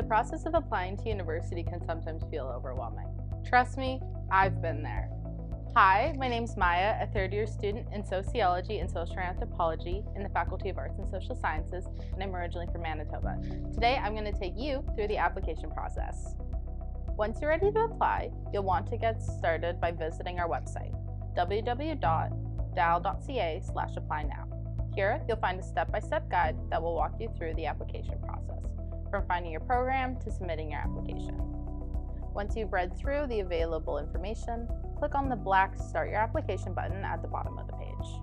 The process of applying to university can sometimes feel overwhelming. Trust me, I've been there. Hi, my name's Maya, a third-year student in Sociology and Social Anthropology in the Faculty of Arts and Social Sciences, and I'm originally from Manitoba. Today, I'm going to take you through the application process. Once you're ready to apply, you'll want to get started by visiting our website, www.dal.ca/applynow. Here, you'll find a step-by-step guide that will walk you through the application process, from finding your program to submitting your application. Once you've read through the available information, click on the black Start Your Application button at the bottom of the page.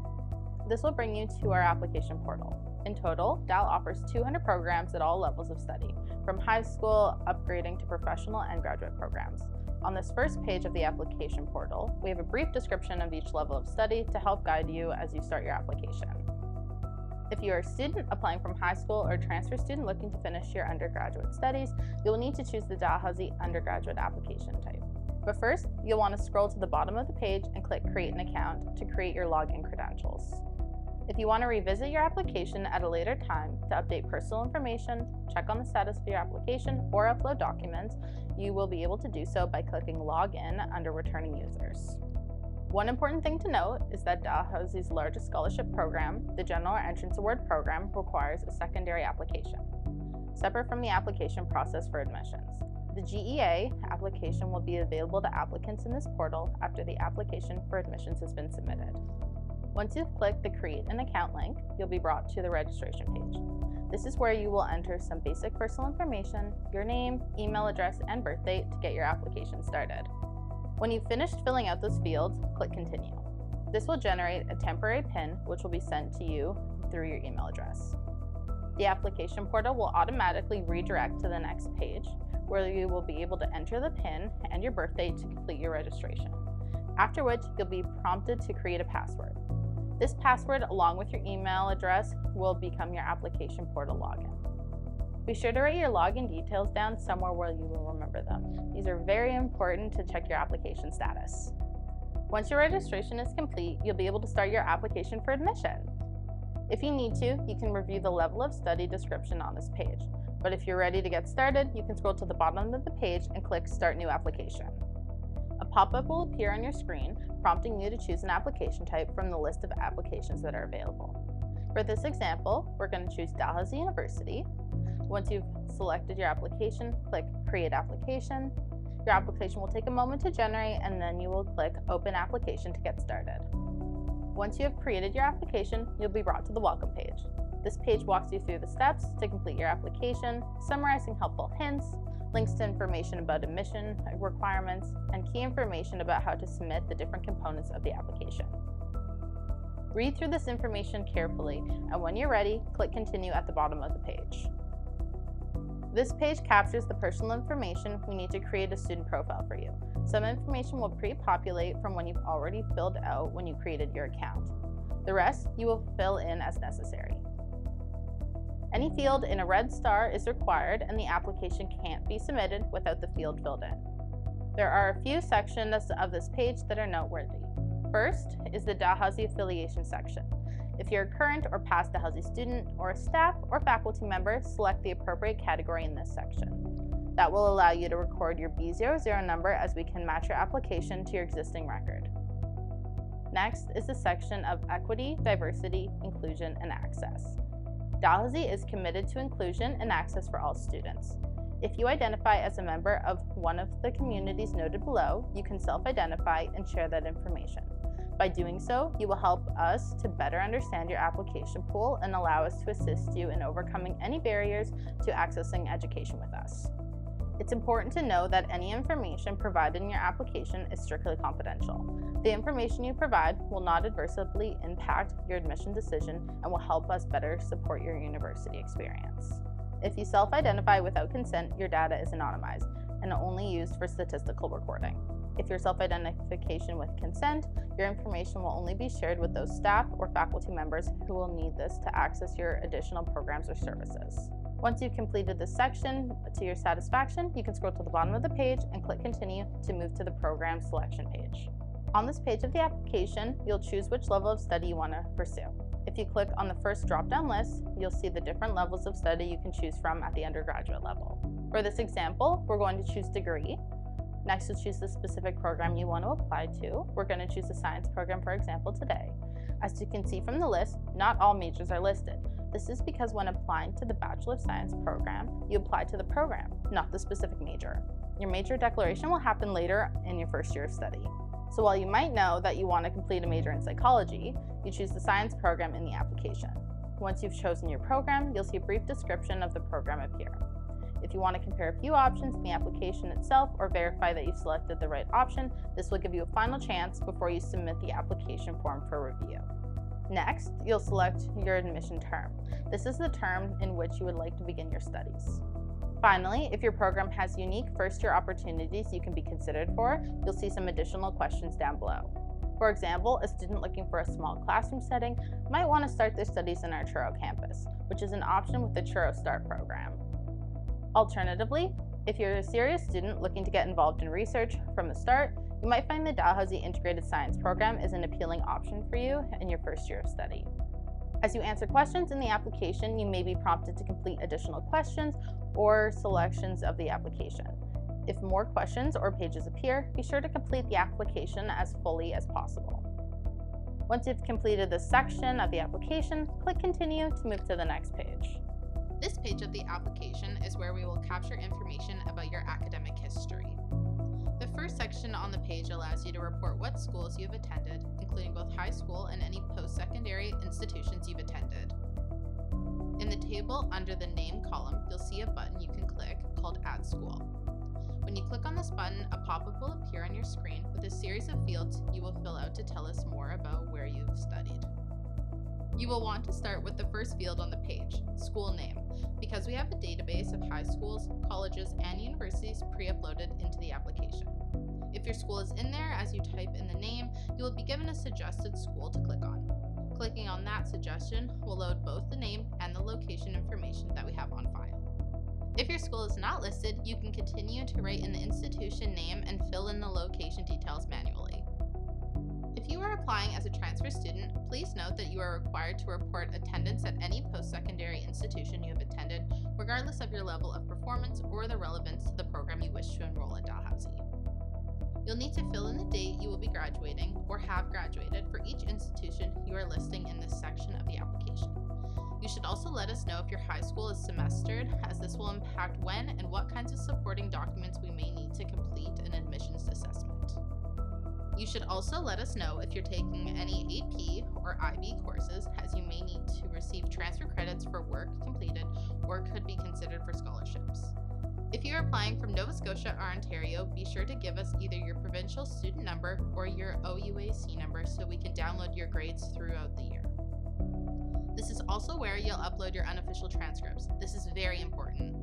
This will bring you to our application portal. In total, DAL offers 200 programs at all levels of study, from high school upgrading to professional and graduate programs. On this first page of the application portal, we have a brief description of each level of study to help guide you as you start your application. If you are a student applying from high school or a transfer student looking to finish your undergraduate studies, you will need to choose the Dalhousie undergraduate application type. But first, you'll want to scroll to the bottom of the page and click Create an Account to create your login credentials. If you want to revisit your application at a later time to update personal information, check on the status of your application, or upload documents, you will be able to do so by clicking Login under Returning Users. One important thing to note is that Dalhousie's largest scholarship program, the General Entrance Award Program, requires a secondary application, separate from the application process for admissions. The GEA application will be available to applicants in this portal after the application for admissions has been submitted. Once you've clicked the Create an Account link, you'll be brought to the registration page. This is where you will enter some basic personal information, your name, email address, and birth date to get your application started. When you've finished filling out those fields, click Continue. This will generate a temporary PIN which will be sent to you through your email address. The application portal will automatically redirect to the next page where you will be able to enter the PIN and your birth date to complete your registration, after which you'll be prompted to create a password. This password, along with your email address, will become your application portal login. Be sure to write your login details down somewhere where you will remember them. These are very important to check your application status. Once your registration is complete, you'll be able to start your application for admission. If you need to, you can review the level of study description on this page. But if you're ready to get started, you can scroll to the bottom of the page and click Start New Application. A pop-up will appear on your screen, prompting you to choose an application type from the list of applications that are available. For this example, we're going to choose Dalhousie University. Once you've selected your application, click Create Application. Your application will take a moment to generate, and then you will click Open Application to get started. Once you have created your application, you'll be brought to the Welcome page. This page walks you through the steps to complete your application, summarizing helpful hints, links to information about admission requirements, and key information about how to submit the different components of the application. Read through this information carefully, and when you're ready, click Continue at the bottom of the page. This page captures the personal information we need to create a student profile for you. Some information will pre-populate from when you've already filled out when you created your account. The rest you will fill in as necessary. Any field in a red star is required, and the application can't be submitted without the field filled in. There are a few sections of this page that are noteworthy. First is the Dalhousie affiliation section. If you're a current or past Dalhousie student or a staff or faculty member, select the appropriate category in this section. That will allow you to record your B00 number, as we can match your application to your existing record. Next is the section of Equity, Diversity, Inclusion, and Access. Dalhousie is committed to inclusion and access for all students. If you identify as a member of one of the communities noted below, you can self-identify and share that information. By doing so, you will help us to better understand your application pool and allow us to assist you in overcoming any barriers to accessing education with us. It's important to know that any information provided in your application is strictly confidential. The information you provide will not adversely impact your admission decision and will help us better support your university experience. If you self-identify without consent, your data is anonymized and only used for statistical recording. If your self-identification with consent, your information will only be shared with those staff or faculty members who will need this to access your additional programs or services. Once you've completed this section to your satisfaction, you can scroll to the bottom of the page and click Continue to move to the program selection page. On this page of the application, you'll choose which level of study you want to pursue. If you click on the first drop-down list, you'll see the different levels of study you can choose from at the undergraduate level. For this example, we're going to choose degree. Next, you'll choose the specific program you want to apply to. We're going to choose the science program, for example, today. As you can see from the list, not all majors are listed. This is because when applying to the Bachelor of Science program, you apply to the program, not the specific major. Your major declaration will happen later in your first year of study. So while you might know that you want to complete a major in psychology, you choose the science program in the application. Once you've chosen your program, you'll see a brief description of the program appear. If you want to compare a few options in the application itself or verify that you've selected the right option, this will give you a final chance before you submit the application form for review. Next, you'll select your admission term. This is the term in which you would like to begin your studies. Finally, if your program has unique first-year opportunities you can be considered for, you'll see some additional questions down below. For example, a student looking for a small classroom setting might want to start their studies in our Churro campus, which is an option with the Churro Start program. Alternatively, if you're a serious student looking to get involved in research from the start, you might find the Dalhousie Integrated Science program is an appealing option for you in your first year of study. As you answer questions in the application, you may be prompted to complete additional questions or selections of the application. If more questions or pages appear, be sure to complete the application as fully as possible. Once you've completed this section of the application, click Continue to move to the next page. This page of the application is where we will capture information about your academic history. The first section on the page allows you to report what schools you've attended, including both high school and any post-secondary institutions you've attended. In the table under the Name column, you'll see a button you can click called Add School. When you click on this button, a pop-up will appear on your screen with a series of fields you will fill out to tell us more about where you've studied. You will want to start with the first field on the page, school name, because we have a database of high schools, colleges, and universities pre-uploaded into the application. If your school is in there as you type in the name, you will be given a suggested school to click on. Clicking on that suggestion will load both the name and the location information that we have on file. If your school is not listed, you can continue to write in the institution name and fill in the location details manually. If you are applying as a transfer student, please note that you are required to report attendance at any post-secondary institution you have attended, regardless of your level of performance or the relevance to the program you wish to enroll at Dalhousie. You'll need to fill in the date you will be graduating or have graduated for each institution you are listing in this section of the application. You should also let us know if your high school is semestered, as this will impact when and what kinds of supporting documents we may need to complete an admissions assessment. You should also let us know if you're taking any AP or IB courses, as you may need to receive transfer credits for work completed or could be considered for scholarships. If you're applying from Nova Scotia or Ontario, be sure to give us either your provincial student number or your OUAC number so we can download your grades throughout the year. This is also where you'll upload your unofficial transcripts. This is very important.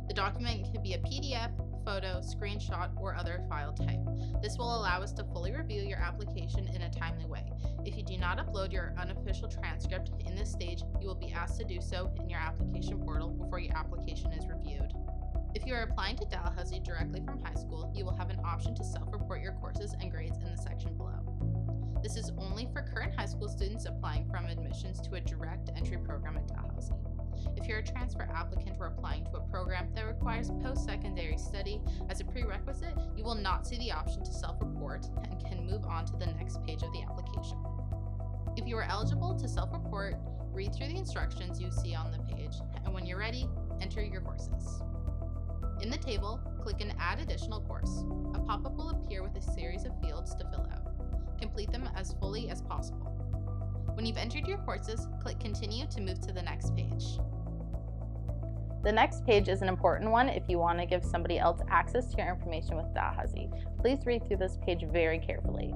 The document can be a PDF, photo, screenshot, or other file type. This will allow us to fully review your application in a timely way. If you do not upload your unofficial transcript in this stage, you will be asked to do so in your application portal before your application is reviewed. If you are applying to Dalhousie directly from high school, you will have an option to self-report your courses and grades in the section below. This is only for current high school students applying from admissions to a direct entry program at Dalhousie. If you're a transfer applicant or applying to a program that requires post-secondary study as a prerequisite, you will not see the option to self-report and can move on to the next page of the application. If you are eligible to self-report, read through the instructions you see on the page, and when you're ready, enter your courses. In the table, click on Add Additional Course. A pop-up will appear with a series of fields to fill out. Complete them as fully as possible. When you've entered your courses, click Continue to move to the next page. The next page is an important one if you want to give somebody else access to your information with Dalhousie. Please read through this page very carefully.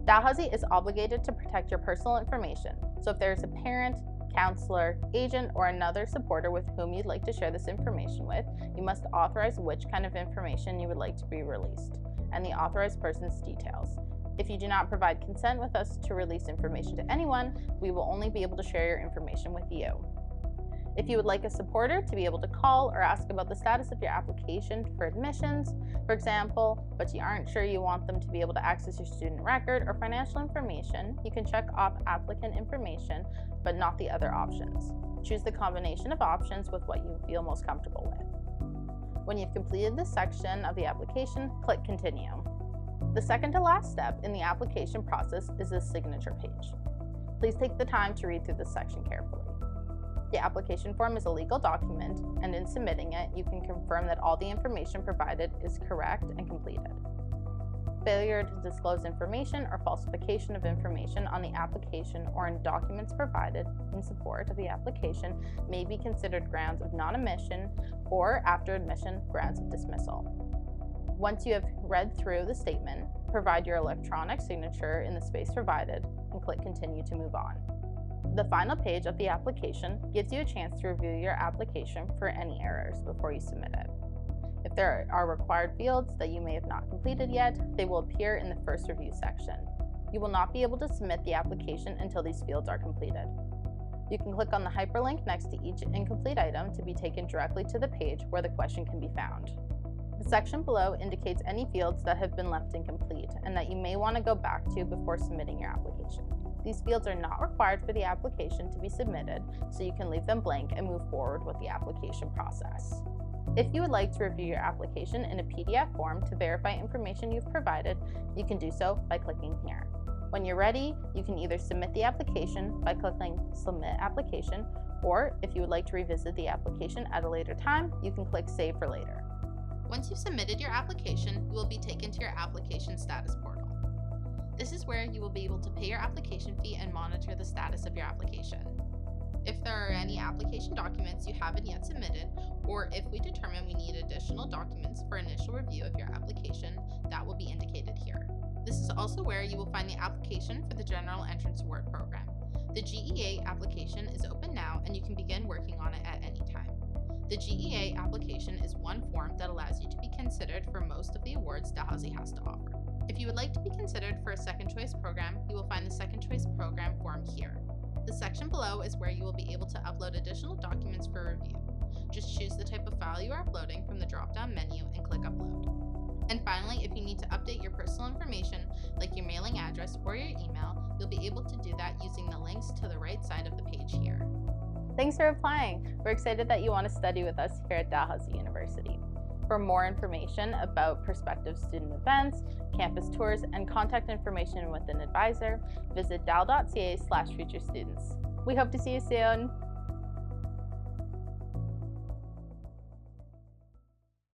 Dalhousie is obligated to protect your personal information, so if there is a parent, counselor, agent, or another supporter with whom you'd like to share this information with, you must authorize which kind of information you would like to be released, and the authorized person's details. If you do not provide consent with us to release information to anyone, we will only be able to share your information with you. If you would like a supporter to be able to call or ask about the status of your application for admissions, for example, but you aren't sure you want them to be able to access your student record or financial information, you can check off applicant information, but not the other options. Choose the combination of options with what you feel most comfortable with. When you've completed this section of the application, click Continue. The second to last step in the application process is the signature page. Please take the time to read through this section carefully. The application form is a legal document, and in submitting it, you can confirm that all the information provided is correct and completed. Failure to disclose information or falsification of information on the application or in documents provided in support of the application may be considered grounds of non-admission or, after admission, grounds of dismissal. Once you have read through the statement, provide your electronic signature in the space provided and click Continue to move on. The final page of the application gives you a chance to review your application for any errors before you submit it. If there are required fields that you may have not completed yet, they will appear in the first review section. You will not be able to submit the application until these fields are completed. You can click on the hyperlink next to each incomplete item to be taken directly to the page where the question can be found. The section below indicates any fields that have been left incomplete and that you may want to go back to before submitting your application. These fields are not required for the application to be submitted, so you can leave them blank and move forward with the application process. If you would like to review your application in a PDF form to verify information you've provided, you can do so by clicking here. When you're ready, you can either submit the application by clicking Submit Application, or if you would like to revisit the application at a later time, you can click Save for later. Once you've submitted your application, you will be taken to your application status portal. This is where you will be able to pay your application fee and monitor the status of your application. If there are any application documents you haven't yet submitted, or if we determine we need additional documents for initial review of your application, that will be indicated here. This is also where you will find the application for the General Entrance Award Program. The GEA application is open now and you can begin working on it at any time. The GEA application is one form that allows you to be considered for most of the awards Dalhousie has to offer. If you would like to be considered for a second choice program, you will find the second choice program form here. The section below is where you will be able to upload additional documents for review. Just choose the type of file you are uploading from the drop-down menu and click Upload. And finally, if you need to update your personal information, like your mailing address or your email, you'll be able to do that using the links to the right side of the page here. Thanks for applying. We're excited that you want to study with us here at Dalhousie University. For more information about prospective student events, campus tours, and contact information with an advisor, visit dal.ca/futurestudents. We hope to see you soon.